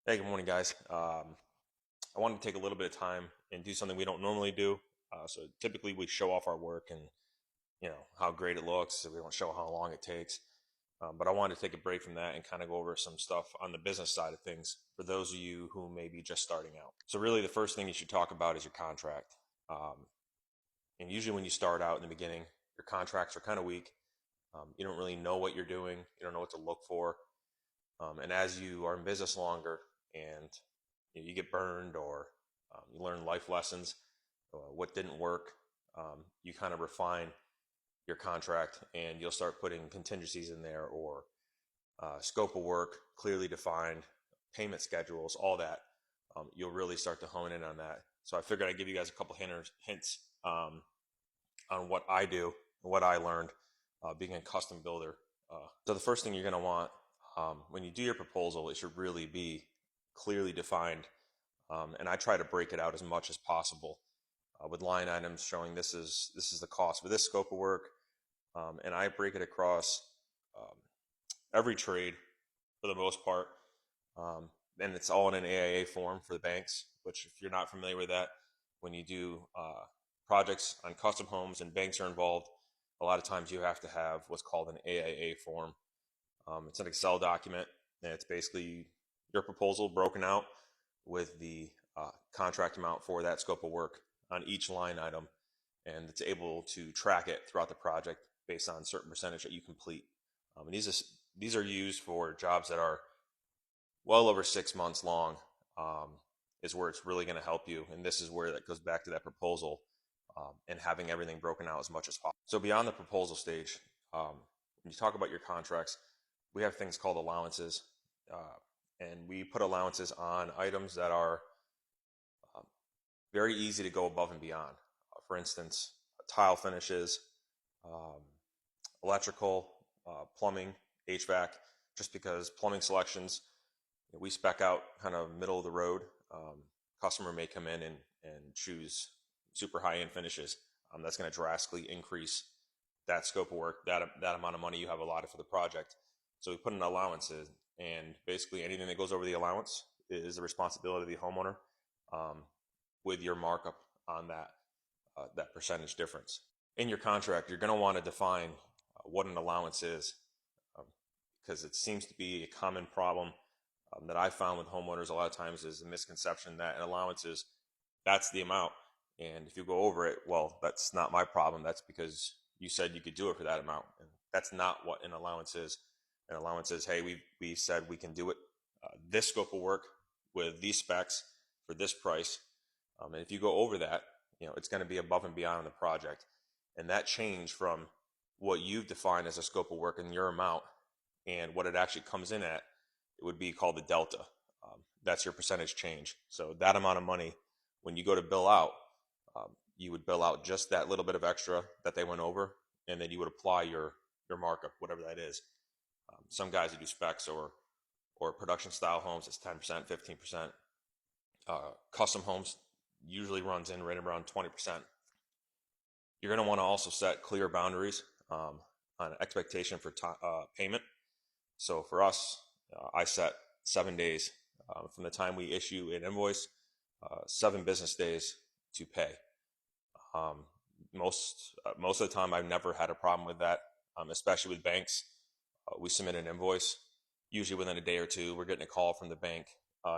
Hey, good morning, guys. I wanted to take a little bit of time and do something we don't normally do. So typically we show off our work and how great it looks. So we don't show how long it takes. But I wanted to take a break from that and kind of go over some stuff on the business side of things for those of you who may be just starting out. So really, the first thing you should talk about is your contract. Um, and usually, when you start out in the beginning, your contracts are kind of weak. You don't really know what you're doing. You don't know what to look for. And as you are in business longer and you get burned or you learn life lessons, what didn't work, you kind of refine your contract and you'll start putting contingencies in there or scope of work clearly defined, payment schedules, all that. You'll really start to hone in on that. So I figured I'd give you guys a couple hints on what I do and what I learned being a custom builder. So the first thing you're going to want when you do your proposal, it should really be clearly defined. And I try to break it out as much as possible with line items showing this is the cost for this scope of work. And I break it across um, every trade for the most part. And it's all in an AIA form for the banks, which if you're not familiar with that, when you do projects on custom homes and banks are involved, a lot of times you have to have what's called an AIA form. It's an Excel document, and it's basically your proposal broken out with the contract amount for that scope of work on each line item, and it's able to track it throughout the project based on a certain percentage that you complete. And these are used for jobs that are well over 6 months long. Is where it's really going to help you, and this is where that goes back to that proposal and having everything broken out as much as possible. So beyond the proposal stage, when you talk about your contracts, we have things called allowances, and we put allowances on items that are um, very easy to go above and beyond. For instance, tile finishes, um, electrical, plumbing, HVAC, just because plumbing selections, we spec out kind of middle of the road. Customer may come in and choose super high end finishes. That's going to drastically increase that scope of work, that amount of money you have allotted for the project. So we put an allowance in, and basically anything that goes over the allowance is the responsibility of the homeowner, with your markup on that percentage difference. In your contract, you're going to want to define what an allowance is, because it seems to be a common problem that I found with homeowners a lot of times is a misconception that an allowance is that's the amount. And if you go over it, well, that's not my problem. That's because you said you could do it for that amount. And that's not what an allowance is. An allowance is, hey, we said we can do it this scope of work with these specs for this price. And if you go over that, it's going to be above and beyond the project. And that change from what you've defined as a scope of work and your amount and what it actually comes in at, it would be called the delta. That's your percentage change. So that amount of money, when you go to bill out, you would bill out just that little bit of extra that they went over, and then you would apply your markup, whatever that is. Some guys that do specs or production style homes, it's 10%, 15%. Custom homes usually runs in right around 20%. You're going to want to also set clear boundaries on expectation for payment. So for us, I set 7 days from the time we issue an invoice, 7 business days to pay. Most of the time, I've never had a problem with that, especially with banks. We submit an invoice, usually within a day or two. We're getting a call from the bank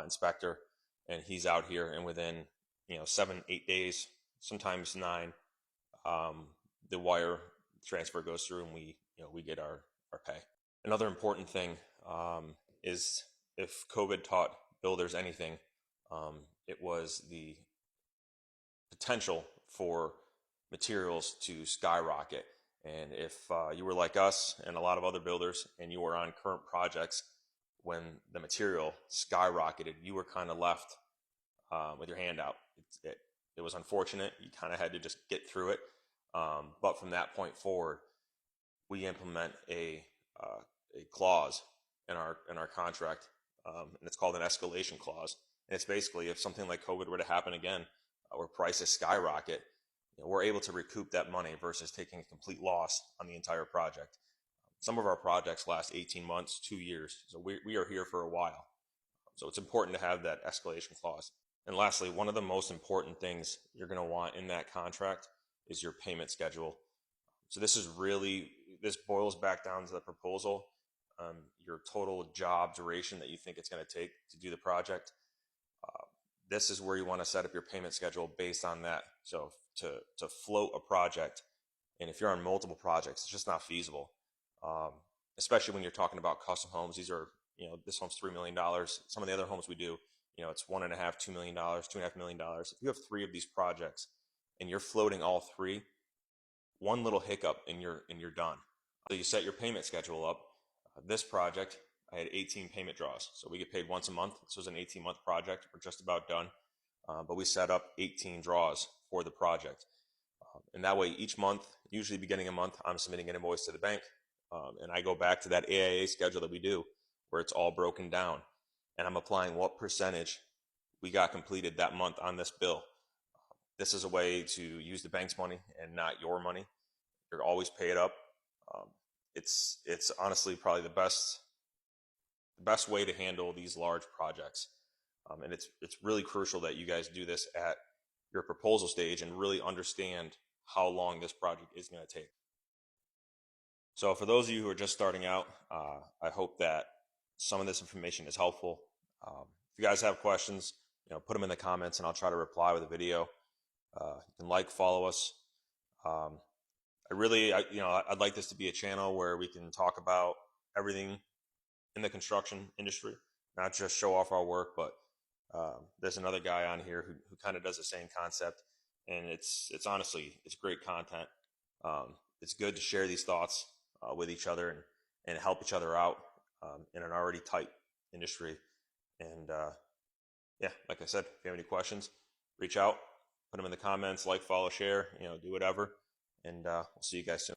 inspector, and he's out here, and within 7, 8 days, sometimes 9, the wire transfer goes through, and we get our pay. Another important thing is if COVID taught builders anything, it was the potential for materials to skyrocket. And if you were like us and a lot of other builders and you were on current projects when the material skyrocketed, you were kind of left with your hand out. It was unfortunate. You kind of had to just get through it. But from that point forward, we implement a clause in our contract, and it's called an escalation clause. And it's basically if something like COVID were to happen again, where prices skyrocket, we're able to recoup that money versus taking a complete loss on the entire project. Some of our projects last 18 months, 2 years, so we are here for a while. So it's important to have that escalation clause. And lastly, one of the most important things you're going to want in that contract is your payment schedule. So this boils back down to the proposal, your total job duration that you think it's going to take to do the project. This is where you want to set up your payment schedule based on that. So to float a project, and if you're on multiple projects, it's just not feasible. Especially when you're talking about custom homes. These are, this home's $3 million. Some of the other homes we do, it's $1.5, $2 million, $2.5 million. If you have 3 of these projects and you're floating all 3, one little hiccup and you're done. So you set your payment schedule up. This project, I had 18 payment draws. So we get paid once a month. This was an 18-month project. We're just about done. But we set up 18 draws for the project. And that way each month, usually beginning a month, I'm submitting an invoice to the bank. And I go back to that AIA schedule that we do where it's all broken down. And I'm applying what percentage we got completed that month on this bill. This is a way to use the bank's money and not your money. You're always paid up. It's honestly probably the best way to handle these large projects. And it's really crucial that you guys do this at your proposal stage and really understand how long this project is going to take. So for those of you who are just starting out, I hope that some of this information is helpful. If you guys have questions, put them in the comments and I'll try to reply with a video. You can follow us. I'd like this to be a channel where we can talk about everything in the construction industry, not just show off our work, but there's another guy on here who kind of does the same concept, and it's honestly, it's great content. It's good to share these thoughts with each other and help each other out in an already tight industry. And like I said, if you have any questions, reach out, put them in the comments, follow, share, do whatever. And we'll see you guys soon.